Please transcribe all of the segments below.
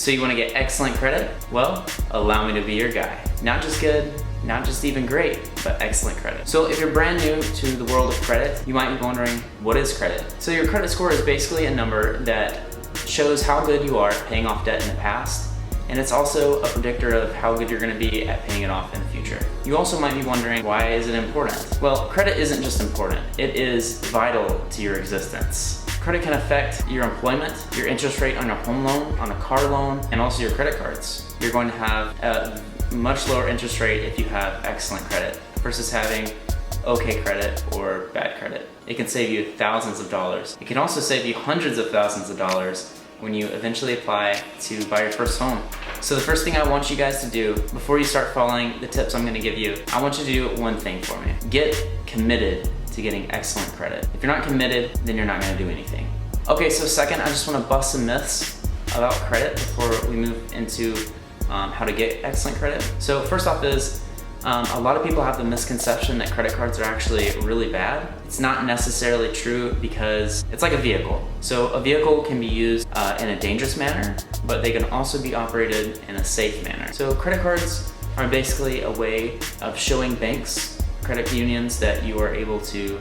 So you want to get excellent credit? Well, allow me to be your guy. Not just good, not just even great, but excellent credit. So if you're brand new to the world of credit, you might be wondering, what is credit? So your credit score is basically a number that shows how good you are at paying off debt in the past, and it's also a predictor of how good you're going to be at paying it off in the future. You also might be wondering, why is it important? Well, credit isn't just important, it is vital to your existence. Credit can affect your employment, your interest rate on your home loan, on a car loan, and also your credit cards. You're going to have a much lower interest rate if you have excellent credit versus having okay credit or bad credit. It can save you thousands of dollars. It can also save you hundreds of thousands of dollars when you eventually apply to buy your first home. So the first thing I want you guys to do before you start following the tips I'm going to give you, I want you to do one thing for me. Get committed to getting excellent credit. If you're not committed, then you're not going to do anything. Okay, so second, I just want to bust some myths about credit before we move into how to get excellent credit. So first off is, a lot of people have the misconception that credit cards are actually really bad. It's not necessarily true because it's like a vehicle. So a vehicle can be used in a dangerous manner, but they can also be operated in a safe manner. So credit cards are basically a way of showing banks, credit unions, that you are able to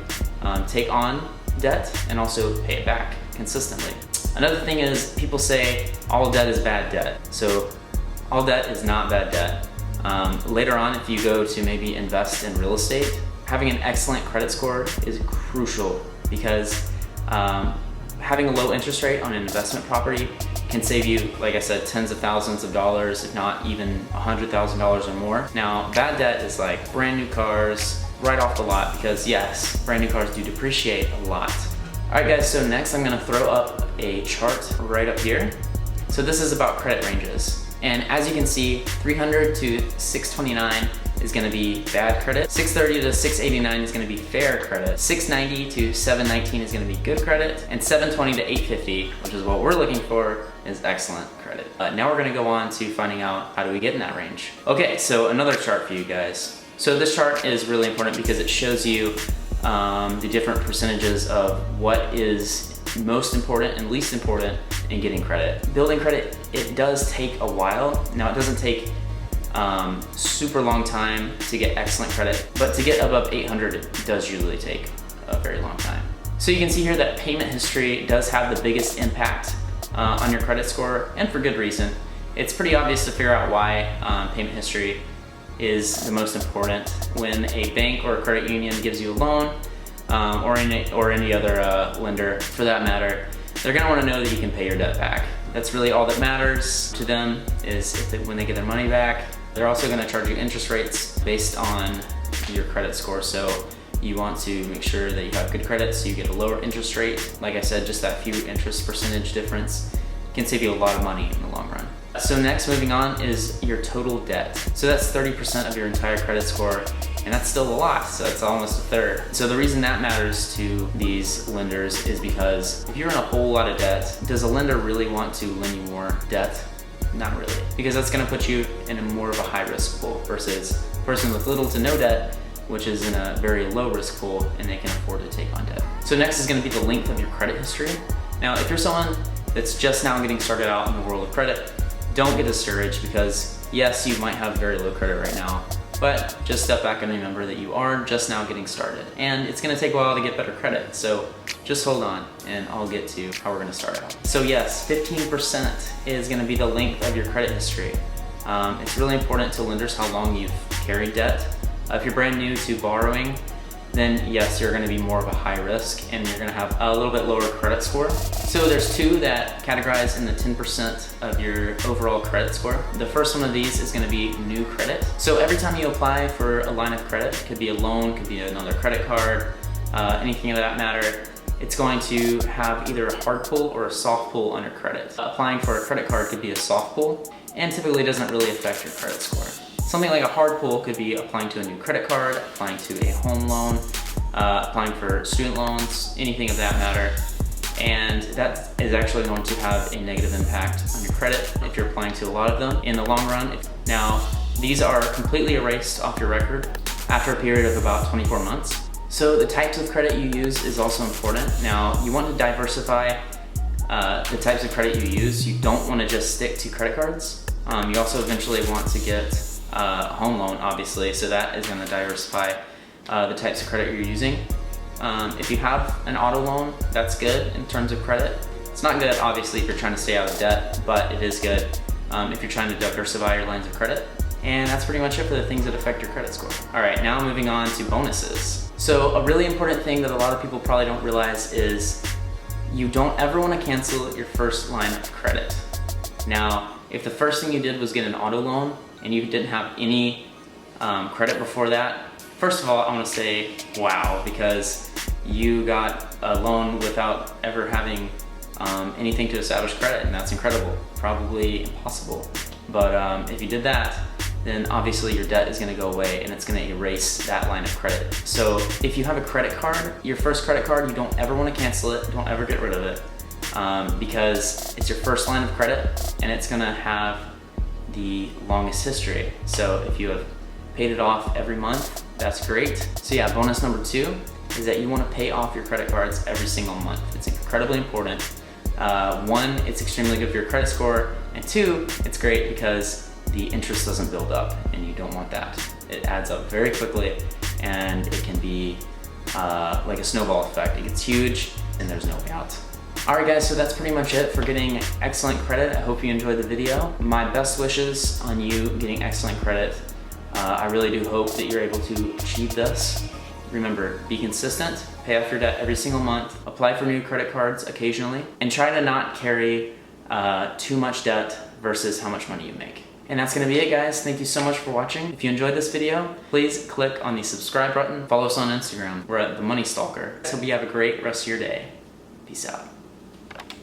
take on debt and also pay it back consistently. Another thing is, people say all debt is bad debt. So all debt is not bad debt. Later on, if you go to maybe invest in real estate, having an excellent credit score is crucial because having a low interest rate on an investment property can save you, like I said, tens of thousands of dollars, if not even $100,000 or more. Now, bad debt is like brand new cars right off the lot, because yes, brand new cars do depreciate a lot. All right guys, so next I'm gonna throw up a chart right up here. So this is about credit ranges. And as you can see, 300 to 629 is gonna be bad credit. 630 to 689 is gonna be fair credit. 690 to 719 is gonna be good credit. And 720 to 850, which is what we're looking for, is excellent credit. Now we're gonna go on to finding out how do we get in that range. Okay, so another chart for you guys. So this chart is really important because it shows you the different percentages of what is most important and least important in getting credit. Building credit, it does take a while. Now it doesn't take super long time to get excellent credit, but to get above 800 it does usually take a very long time. So you can see here that payment history does have the biggest impact on your credit score, and for good reason. It's pretty obvious to figure out why payment history is the most important. When a bank or a credit union gives you a loan, or any other lender for that matter, they're gonna wanna know that you can pay your debt back. That's really all that matters to them, is when they get their money back. They're also gonna charge you interest rates based on your credit score. So you want to make sure that you have good credit so you get a lower interest rate. Like I said, just that few interest percentage difference can save you a lot of money in the long run. So next, moving on, is your total debt. So that's 30% of your entire credit score, and that's still a lot, so that's almost a third. So the reason that matters to these lenders is because if you're in a whole lot of debt, does a lender really want to lend you more debt? Not really, because that's gonna put you in a more of a high risk pool versus a person with little to no debt, which is in a very low risk pool and they can afford to take on debt. So next is gonna be the length of your credit history. Now, if you're someone that's just now getting started out in the world of credit, don't get discouraged, because yes, you might have very low credit right now, but just step back and remember that you are just now getting started, and it's gonna take a while to get better credit. So just hold on and I'll get to how we're gonna start out. So yes, 15% is gonna be the length of your credit history. It's really important to lenders how long you've carried debt. If you're brand new to borrowing, then yes, you're gonna be more of a high risk and you're gonna have a little bit lower credit score. So there's two that categorize in the 10% of your overall credit score. The first one of these is gonna be new credit. So every time you apply for a line of credit, it could be a loan, could be another credit card, anything of that matter, it's going to have either a hard pull or a soft pull on your credit. Applying for a credit card could be a soft pull and typically doesn't really affect your credit score. Something like a hard pull could be applying to a new credit card, applying to a home loan, applying for student loans, anything of that matter. And that is actually going to have a negative impact on your credit if you're applying to a lot of them in the long run. Now, these are completely erased off your record after a period of about 24 months. So the types of credit you use is also important. Now, you want to diversify the types of credit you use. You don't want to just stick to credit cards. You also eventually want to get a home loan, obviously, so that is going to diversify the types of credit you're using. If you have an auto loan, that's good in terms of credit. It's not good, obviously, if you're trying to stay out of debt, but it is good if you're trying to diversify your lines of credit. And that's pretty much it for the things that affect your credit score. All right, now moving on to bonuses. So a really important thing that a lot of people probably don't realize is you don't ever want to cancel your first line of credit. Now, if the first thing you did was get an auto loan and you didn't have any credit before that, first of all, I want to say wow, because you got a loan without ever having anything to establish credit, and that's incredible. Probably impossible. But if you did that, then obviously your debt is going to go away and it's going to erase that line of credit. So if you have a credit card, your first credit card, you don't ever want to cancel it, don't ever get rid of it, because it's your first line of credit and it's going to have the longest history. So if you have paid it off every month, that's great. So yeah, bonus number 2 is that you want to pay off your credit cards every single month. It's incredibly important. 1, it's extremely good for your credit score, and 2, it's great because the interest doesn't build up, and you don't want that. It adds up very quickly, and it can be like a snowball effect. It gets huge, and there's no way out. All right, guys, so that's pretty much it for getting excellent credit. I hope you enjoyed the video. My best wishes on you getting excellent credit. I really do hope that you're able to achieve this. Remember, be consistent, pay off your debt every single month, apply for new credit cards occasionally, and try to not carry too much debt versus how much money you make. And that's gonna be it, guys. Thank you so much for watching. If you enjoyed this video, please click on the subscribe button. Follow us on Instagram. We're at The Money Stalker. Hope you have a great rest of your day. Peace out.